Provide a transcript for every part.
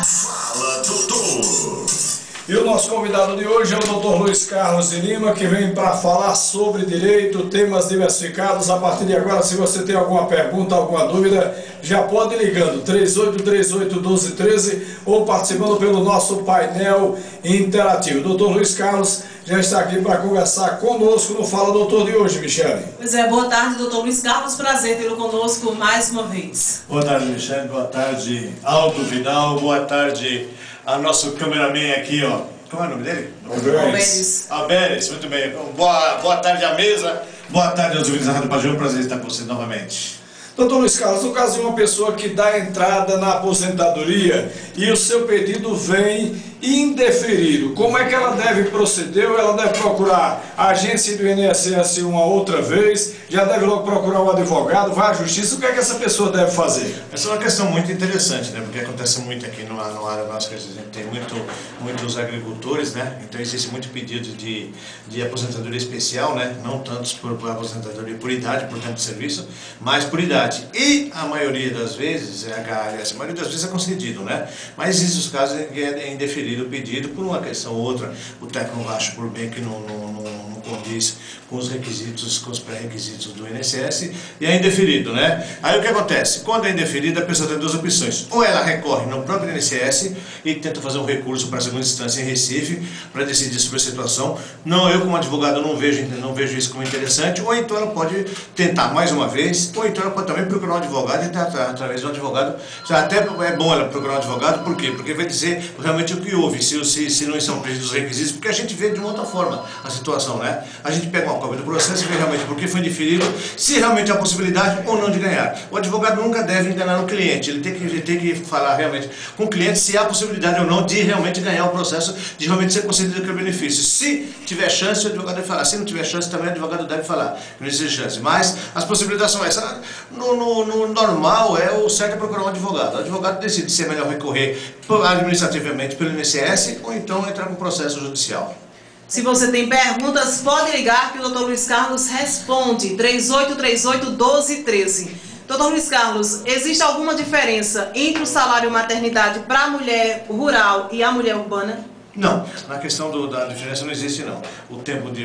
Fala, doutor! E o nosso convidado de hoje é o Dr. Luiz Carlos de Lima, que vem para falar sobre direito, temas diversificados. A partir de agora, se você tem alguma pergunta, alguma dúvida, já pode ir ligando 3838-1213 ou participando pelo nosso painel interativo. O Dr. Luiz Carlos já está aqui para conversar conosco no Fala Doutor de hoje, Michele. Pois é, boa tarde, doutor Luiz Carlos, prazer tê-lo conosco mais uma vez. Boa tarde, Michele, boa tarde, Aldo Vidal, boa tarde a nosso cameraman aqui, ó. Como é o nome dele? Alberes, muito bem. Boa tarde à mesa, boa tarde aos ouvintes da Rádio Pajão, prazer estar com você novamente. Doutor Luiz Carlos, no caso de uma pessoa que dá entrada na aposentadoria e o seu pedido vem indeferido, como é que ela deve proceder? Ou ela deve procurar a agência do INSS uma outra vez? Já deve logo procurar um advogado? Vai à justiça? O que é que essa pessoa deve fazer? Essa é uma questão muito interessante, né? Porque acontece muito aqui no área nossa, que a gente tem muitos agricultores, né? Então existe muito pedido de aposentadoria especial, né? Não tantos por aposentadoria por idade, por tempo de serviço, mas por idade. E a maioria das vezes, a maioria das vezes é concedido, né? Mas existem os casos em que é indeferido o pedido por uma questão ou outra. O técnico acha por bem que não condiz com os requisitos, com os pré-requisitos do INSS e é indeferido, né? Aí o que acontece? Quando é indeferido, a pessoa tem duas opções. Ou ela recorre no próprio INSS e tenta fazer um recurso para a segunda instância em Recife para decidir sobre a situação. Não, eu como advogado não vejo isso como interessante. Ou então ela pode tentar mais uma vez, ou então ela pode também procurar um advogado e através do advogado. Até é bom ela procurar um advogado, por quê? Porque vai dizer realmente o que houve, se não são previstos os requisitos, porque a gente vê de uma outra forma a situação, né? A gente pega uma cópia do processo e vê realmente por que foi indeferido, se realmente há possibilidade ou não de ganhar. O advogado nunca deve enganar o cliente, ele tem que falar realmente com o cliente se há possibilidade ou não de realmente ganhar o processo, de realmente ser concedido aquele benefício. Se tiver chance, o advogado deve falar. Se não tiver chance, também o advogado deve falar que não existe chance. Mas as possibilidades são essas. No normal, o certo é procurar um advogado. O advogado decide se é melhor recorrer administrativamente pelo INSS ou então entrar com processo judicial. Se você tem perguntas, pode ligar que o Dr. Luiz Carlos responde, 3838-1213. Dr. Luiz Carlos, existe alguma diferença entre o salário maternidade para a mulher rural e a mulher urbana? Não, na questão da diferença não existe não. O tempo é de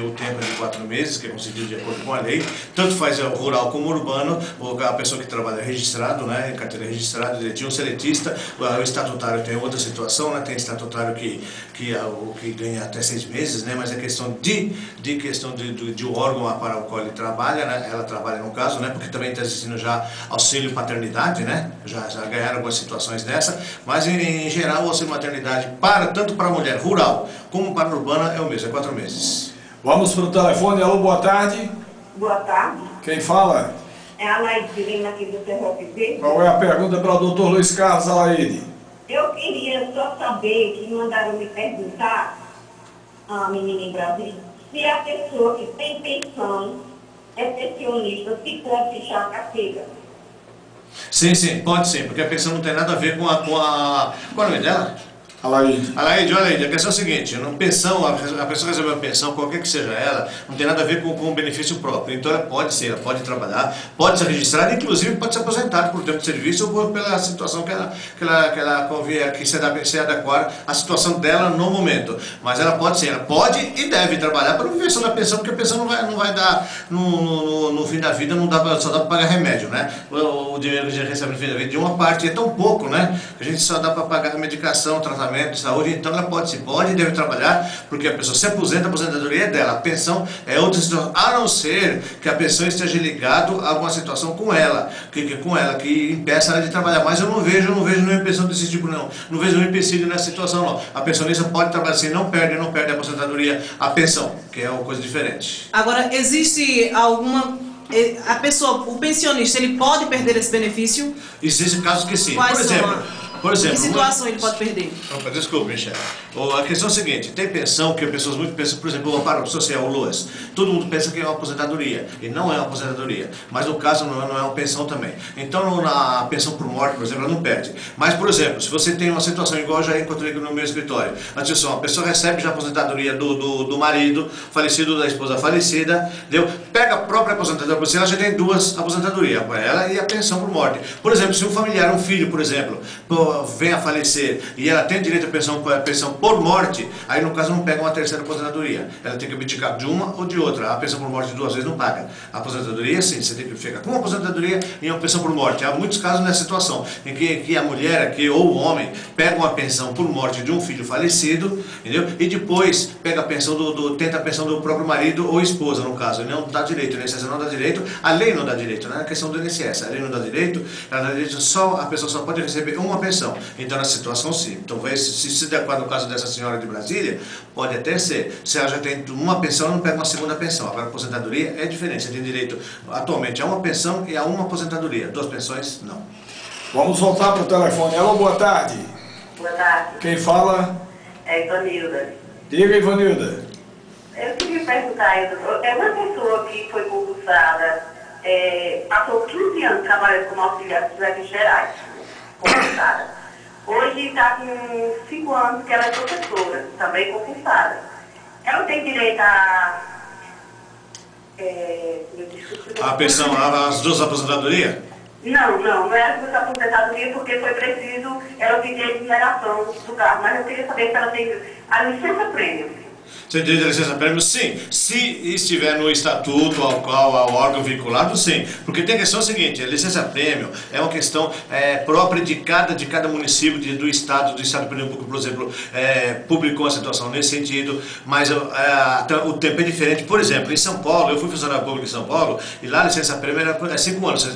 4 meses, que é concedido de acordo com a lei, tanto faz o rural como o urbano, a pessoa que trabalha registrado, né, em carteira registrada, tinha um seletista, o estatutário tem outra situação, né, tem estatutário que ganha até 6 meses, né, mas é questão de órgão para o qual ele trabalha, né, ela trabalha no caso, né, porque também está existindo já auxílio paternidade, né, já ganharam algumas situações dessa, mas em geral o auxílio maternidade tanto para a mulher rural como para a urbana é o mesmo, é 4 meses. Vamos para o telefone. Alô, boa tarde. Boa tarde. Quem fala? É a Laide Lima aqui do CRB. Qual é a pergunta para o Dr. Luiz Carlos, Alaide? Eu queria só saber, que mandaram me perguntar, a menina em Brasília, se a pessoa que tem pensão é pensionista, se pode fechar a carteira. Sim, pode sim, porque a pensão não tem nada a ver com qual é o nome dela? Alaide, olha aí, a questão é a seguinte, a pessoa recebe uma pensão, qualquer que seja ela, não tem nada a ver com o benefício próprio. Então ela pode trabalhar, pode ser registrada, inclusive pode ser aposentada por tempo de serviço ou pela situação que ela convier, que se adequar à situação dela no momento. Mas ela pode e deve trabalhar para viver só da pensão, porque a pensão não vai dar, no fim da vida, só dá para pagar remédio, né? O dinheiro que a gente recebe no fim da vida, de uma parte é tão pouco, né? Que a gente só dá para pagar medicação, tratamento de saúde, então ela pode e deve trabalhar, porque a pessoa se aposenta, a aposentadoria é dela, a pensão é outra situação, a não ser que a pessoa esteja ligado a alguma situação com ela, que impeça ela de trabalhar, mas eu não vejo nenhuma pensão desse tipo não vejo nenhum empecilho nessa situação não. A pensionista pode trabalhar assim, não perde a aposentadoria, a pensão, que é uma coisa diferente. Agora, existe alguma... o pensionista, ele pode perder esse benefício? Existem casos que sim. Quais Por exemplo, que situação ele pode perder? Desculpe, Michel. A questão é a seguinte, tem pensão que as pessoas muito pensam, por exemplo, o amparo social, o LOAS, todo mundo pensa que é uma aposentadoria, e não é uma aposentadoria, mas no caso não é uma pensão também. Então, na pensão por morte, por exemplo, ela não perde. Mas, por exemplo, se você tem uma situação igual eu já encontrei no meu escritório, a pessoa recebe já a aposentadoria do marido falecido, da esposa falecida, entendeu? Pega a própria aposentadoria, porque ela já tem 2 aposentadorias, ela e a pensão por morte. Por exemplo, se um familiar, um filho, por exemplo, pessoa vem a falecer e ela tem direito à pensão por morte, aí no caso não pega uma terceira aposentadoria. Ela tem que abdicar de uma ou de outra. A pensão por morte 2 vezes não paga. A aposentadoria, sim, você tem que ficar com uma aposentadoria e uma pensão por morte. Há muitos casos nessa situação em que a mulher ou o homem pega uma pensão por morte de um filho falecido, entendeu? E depois pega a pensão tenta a pensão do próprio marido ou esposa, no caso. E não dá direito, o INSS não dá direito, a lei não dá direito, não é a questão do INSS. A lei não dá direito, ela dá direito a pessoa só pode receber uma pensão. Então, na situação, sim. Então, se adequar no caso dessa senhora de Brasília, pode até ser. Se ela já tem uma pensão, ela não pega uma segunda pensão. Agora, a aposentadoria é diferente. Você tem direito, atualmente, a uma pensão e a uma aposentadoria. 2 pensões, não. Vamos voltar para o telefone. Alô, boa tarde. Boa tarde. Quem fala? É Ivanilda. Diga, Ivanilda. Eu queria perguntar, é uma pessoa que foi concursada, passou 15 anos trabalhando como auxiliar de serviços gerais, concursada. Hoje está com 5 anos que ela é professora, também concursada. Ela tem direito a... A pensão, as 2 aposentadorias? Não era essa aposentadoria porque foi preciso ela pedir a exoneração do carro, mas eu queria saber se ela tem a licença-prêmio. Você tem direito à licença-prêmio? Sim. Se estiver no estatuto ao qual ao órgão vinculado, sim. Porque tem a questão seguinte, a licença-prêmio é uma questão própria de cada município do estado de Pernambuco, por exemplo, publicou uma situação nesse sentido, mas o tempo é diferente. Por exemplo, em São Paulo, eu fui funcionário público em São Paulo, e lá a licença-prêmio era 5 anos.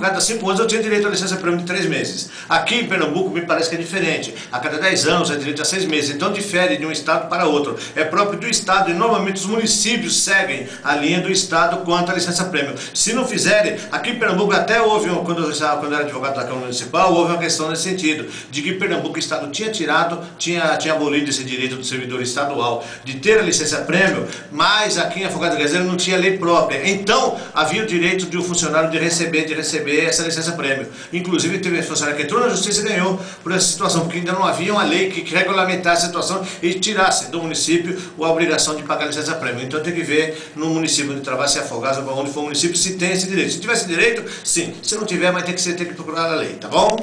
Cada 5 anos eu tinha direito à licença-prêmio de 3 meses. Aqui em Pernambuco me parece que é diferente. A cada 10 anos é direito a 6 meses. Então difere de um estado para outro. É próprio do estado e normalmente os municípios seguem a linha do estado quanto à licença-prêmio. Se não fizerem, aqui em Pernambuco até houve, quando eu era advogado da Câmara Municipal, houve uma questão nesse sentido, de que Pernambuco o estado tinha abolido esse direito do servidor estadual de ter a licença-prêmio, mas aqui em Afogados Gazeira não tinha lei própria. Então havia o direito de um funcionário de receber essa licença-prêmio. Inclusive teve funcionário que entrou na justiça e ganhou por essa situação, porque ainda não havia uma lei que regulamentasse a situação e tirasse do município a obrigação de pagar licença-prêmio. Então tem que ver no município onde trabalha, se é Afogados ou onde for o município, se tem esse direito. Se tivesse direito, sim. Se não tiver, vai ter que procurar a lei, tá bom?